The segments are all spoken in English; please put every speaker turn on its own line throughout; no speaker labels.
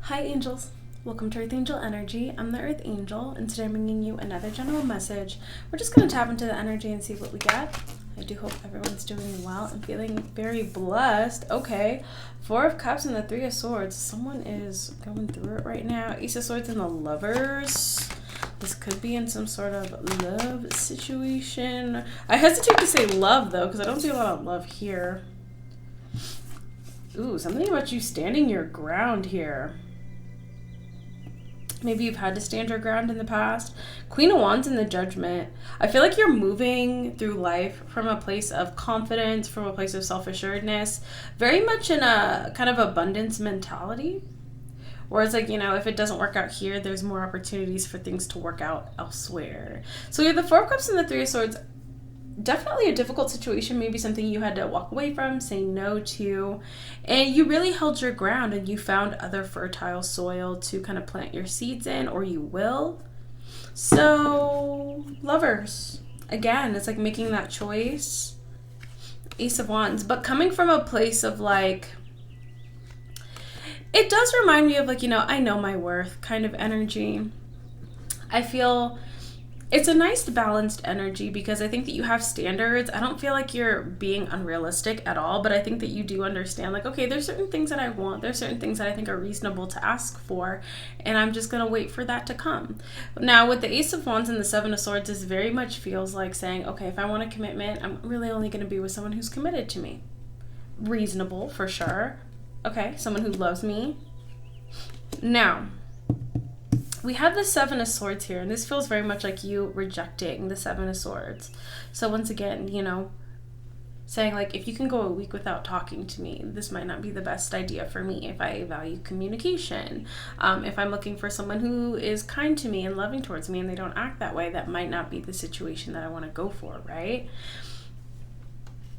Hi angels, welcome to Earth Angel Energy. I'm the Earth Angel and today I'm bringing you another general message. We're just going to tap into the energy and see what we get. I do hope everyone's doing well and feeling very blessed. Okay, Four of Cups and the Three of Swords. Someone is going through it right now. Ace of Swords and the Lovers. This could be in some sort of love situation. I hesitate to say love though because I don't see a lot of love here. Ooh, something about you standing your ground here. Maybe you've had to stand your ground in the past. Queen of Wands in the Judgment. I feel like you're moving through life from a place of confidence, from a place of self-assuredness, very much in a kind of abundance mentality. Whereas, like, you know, if it doesn't work out here, there's more opportunities for things to work out elsewhere. So we have the Four of Cups and the Three of Swords. Definitely a difficult situation, maybe something you had to walk away from, say no to, and you really held your ground and you found other fertile soil to kind of plant your seeds in, or you will. So, lovers, again, it's like making that choice. Ace of Wands, but coming from a place of like, it does remind me of like, you know, I know my worth kind of energy. I feel it's a nice balanced energy because I think that you have standards. I don't feel like you're being unrealistic at all, but I think that you do understand like, okay, there's certain things that I want. There's certain things that I think are reasonable to ask for, and I'm just going to wait for that to come. Now, with the Ace of Wands and the Seven of Swords, this very much feels like saying, okay, if I want a commitment, I'm really only going to be with someone who's committed to me. Reasonable, for sure. Okay, someone who loves me. Now, we have the Seven of Swords here, and this feels very much like you rejecting the Seven of Swords. So once again, you know, saying like, if you can go a week without talking to me, this might not be the best idea for me if I value communication. If I'm looking for someone who is kind to me and loving towards me and they don't act that way, that might not be the situation that I want to go for, right?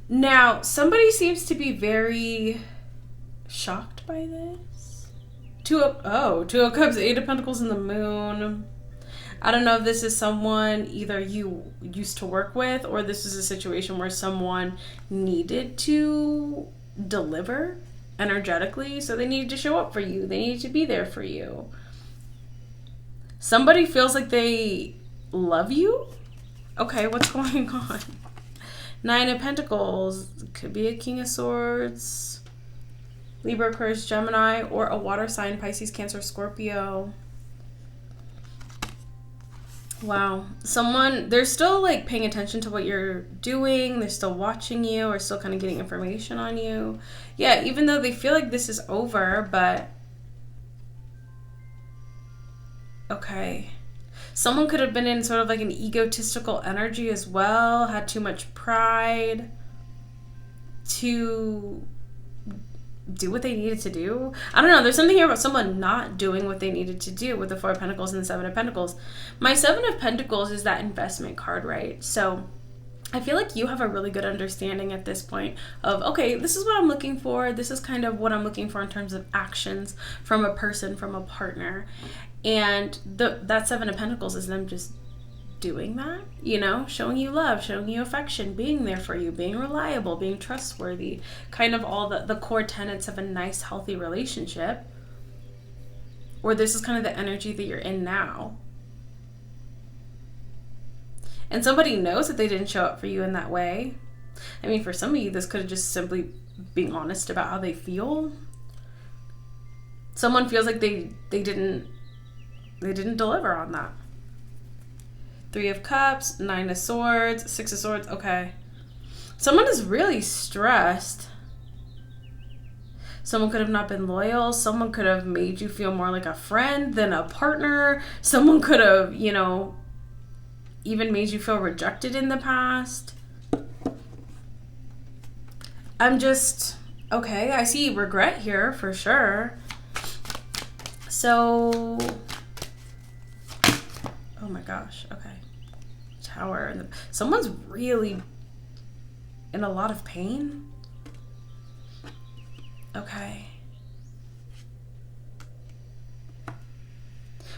Now, somebody seems to be very shocked by this. Two of Cups, Eight of Pentacles, and the Moon. I don't know if this is someone either you used to work with, or this is a situation where someone needed to deliver energetically, so they needed to show up for you. They needed to be there for you. Somebody feels like they love you? Okay, what's going on? Nine of Pentacles. Could be a King of Swords. Libra, Aquarius, Gemini, or a water sign, Pisces, Cancer, Scorpio. Wow. Someone, they're still like paying attention to what you're doing. They're still watching you or still kind of getting information on you. Yeah, even though they feel like this is over, but okay. Someone could have been in sort of like an egotistical energy as well, had too much pride to do what they needed to do. I don't know. There's something here about someone not doing what they needed to do with the Four of Pentacles and the Seven of Pentacles. My Seven of Pentacles is that investment card, right? So I feel like you have a really good understanding at this point of, okay, this is what I'm looking for. This is kind of what I'm looking for in terms of actions from a person, from a partner. And that Seven of Pentacles is them just doing that, you know, showing you love, showing you affection, being there for you, being reliable, being trustworthy, kind of all the core tenets of a nice, healthy relationship. Or this is kind of the energy that you're in now. And somebody knows that they didn't show up for you in that way. I mean, for some of you, this could have just simply being honest about how they feel. Someone feels like they didn't deliver on that. Three of Cups, Nine of Swords, Six of Swords. Okay. Someone is really stressed. Someone could have not been loyal. Someone could have made you feel more like a friend than a partner. Someone could have, you know, even made you feel rejected in the past. I'm just, okay, I see regret here for sure. So, oh my gosh, okay. Tower. And someone's really in a lot of pain. Okay.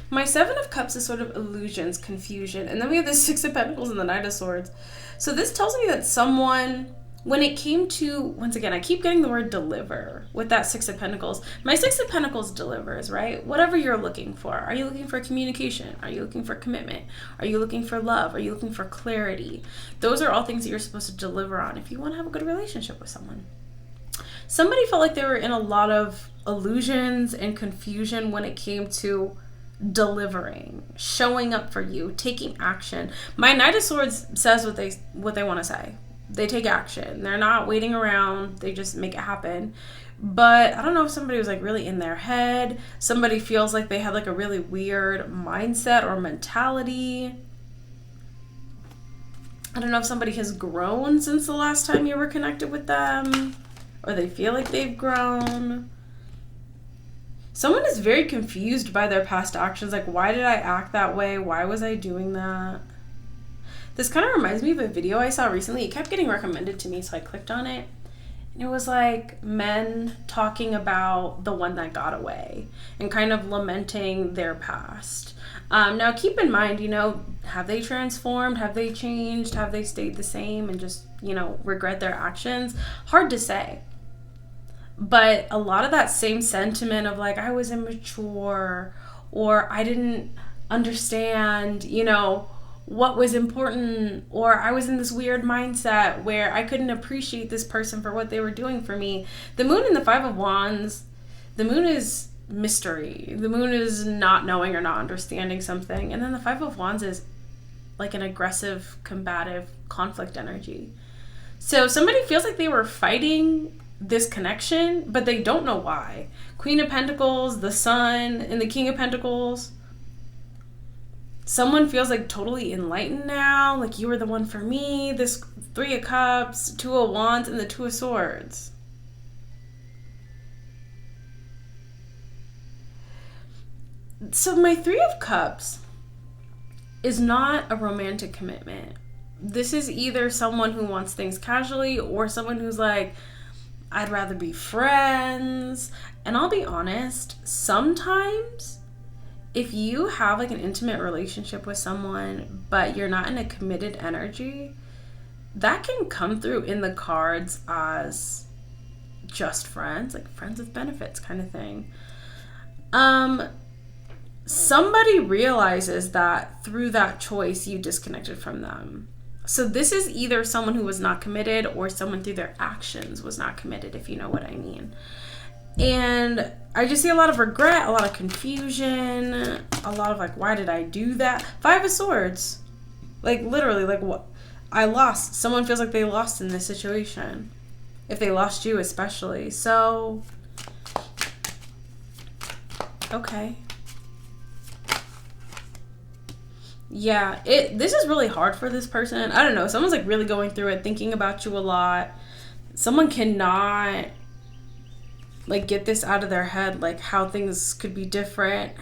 My Seven of Cups is sort of illusions, confusion. And then we have the Six of Pentacles and the Knight of Swords. So this tells me that someone when it came to, once again, I keep getting the word deliver with that Six of Pentacles. My Six of Pentacles delivers, right? Whatever you're looking for. Are you looking for communication? Are you looking for commitment? Are you looking for love? Are you looking for clarity? Those are all things that you're supposed to deliver on if you want to have a good relationship with someone. Somebody felt like they were in a lot of illusions and confusion when it came to delivering, showing up for you, taking action. My Knight of Swords says what they want to say. They take action. They're not waiting around. They just make it happen. But I don't know if somebody was like really in their head. Somebody feels like they had like a really weird mindset or mentality. I don't know if somebody has grown since the last time you were connected with them, or they feel like they've grown. Someone is very confused by their past actions. Like, why did I act that way? Why was I doing that? This kind of reminds me of a video I saw recently. It kept getting recommended to me, so I clicked on it. And it was like men talking about the one that got away and kind of lamenting their past. Now, keep in mind, you know, have they transformed? Have they changed? Have they stayed the same and just, you know, regret their actions? Hard to say. But a lot of that same sentiment of like, I was immature, or I didn't understand, you know, what was important, or I was in this weird mindset where I couldn't appreciate this person for what they were doing for me. The moon in the Five of Wands, the moon is mystery. The moon is not knowing or not understanding something. And then the Five of Wands is like an aggressive, combative conflict energy. So somebody feels like they were fighting this connection, but they don't know why. Queen of Pentacles, the Sun, and the King of Pentacles. Someone feels like totally enlightened now, like you were the one for me. This Three of Cups, Two of Wands, and the Two of Swords. So my Three of Cups is not a romantic commitment. This is either someone who wants things casually or someone who's like, I'd rather be friends. And I'll be honest, sometimes if you have like an intimate relationship with someone, but you're not in a committed energy, that can come through in the cards as just friends, like friends with benefits kind of thing. Somebody realizes that through that choice, you disconnected from them. So this is either someone who was not committed or someone through their actions was not committed, if you know what I mean. And I just see a lot of regret, a lot of confusion, a lot of like, why did I do that? Five of Swords. Like literally, like what? I lost. Someone feels like they lost in this situation. If they lost you especially. So, okay. Yeah, this is really hard for this person. I don't know. Someone's like really going through it, thinking about you a lot. Someone cannot like get this out of their head, like how things could be different,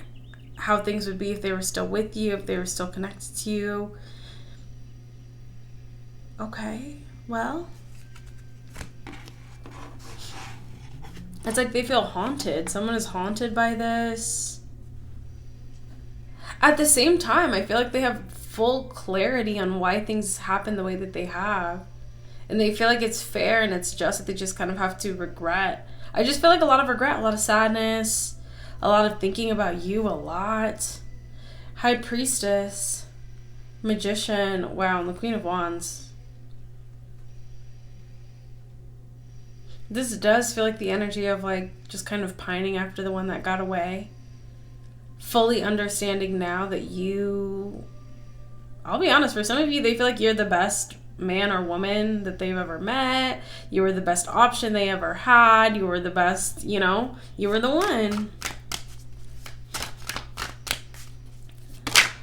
how things would be if they were still with you, if they were still connected to you. Okay, well, it's like they feel haunted. Someone is haunted by this. At the same time, I feel like they have full clarity on why things happen the way that they have. And they feel like it's fair and it's just that they just kind of have to regret. I just feel like a lot of regret, a lot of sadness, a lot of thinking about you a lot. High Priestess, Magician, wow, and the Queen of Wands. This does feel like the energy of like just kind of pining after the one that got away. Fully understanding now that you, I'll be honest, for some of you, they feel like you're the best man or woman that they've ever met. You were the best option they ever had. You were the best, you know, you were the one.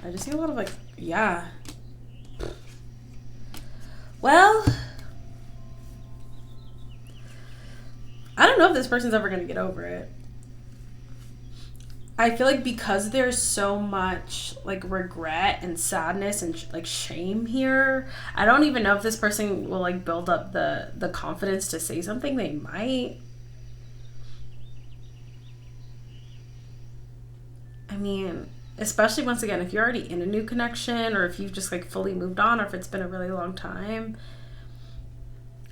I just see a lot of like, yeah. Well, I don't know if this person's ever going to get over it. I feel like because there's so much like regret and sadness and like shame here, I don't even know if this person will like build up the confidence to say something. They might. I mean, especially once again, if you're already in a new connection or if you've just like fully moved on or if it's been a really long time,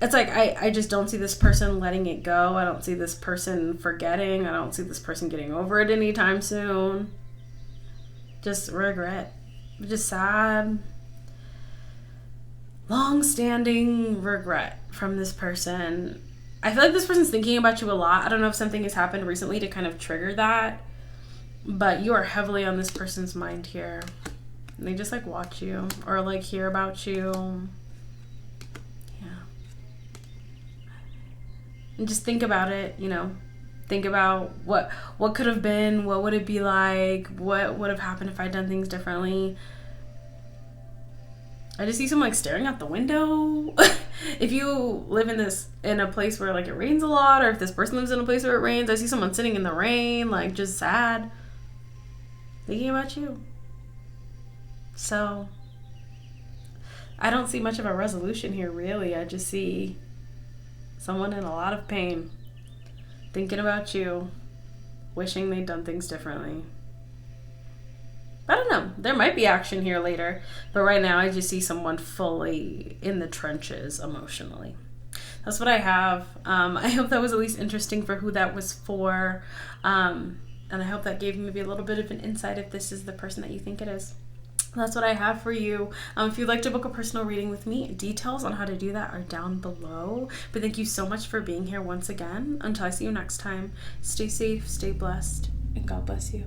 It's like I just don't see this person letting it go. I don't see this person forgetting. I don't see this person getting over it anytime soon. Just regret. Just sad. Long-standing regret from this person. I feel like this person's thinking about you a lot. I don't know if something has happened recently to kind of trigger that, but you are heavily on this person's mind here. And they just like watch you or like hear about you. Yeah. And just think about it, you know. Think about what could have been, what would it be like, what would have happened if I'd done things differently. I just see someone like staring out the window. If you live in a place where like it rains a lot, or if this person lives in a place where it rains, I see someone sitting in the rain, like just sad, thinking about you. So I don't see much of a resolution here, really. I just see someone in a lot of pain, thinking about you, wishing they'd done things differently. I don't know. There might be action here later. But right now, I just see someone fully in the trenches emotionally. That's what I have. I hope that was at least interesting for who that was for. And I hope that gave maybe a little bit of an insight if this is the person that you think it is. That's what I have for you. If you'd like to book a personal reading with me, details on how to do that are down below. But thank you so much for being here once again. Until I see you next time, stay safe, stay blessed, and God bless you.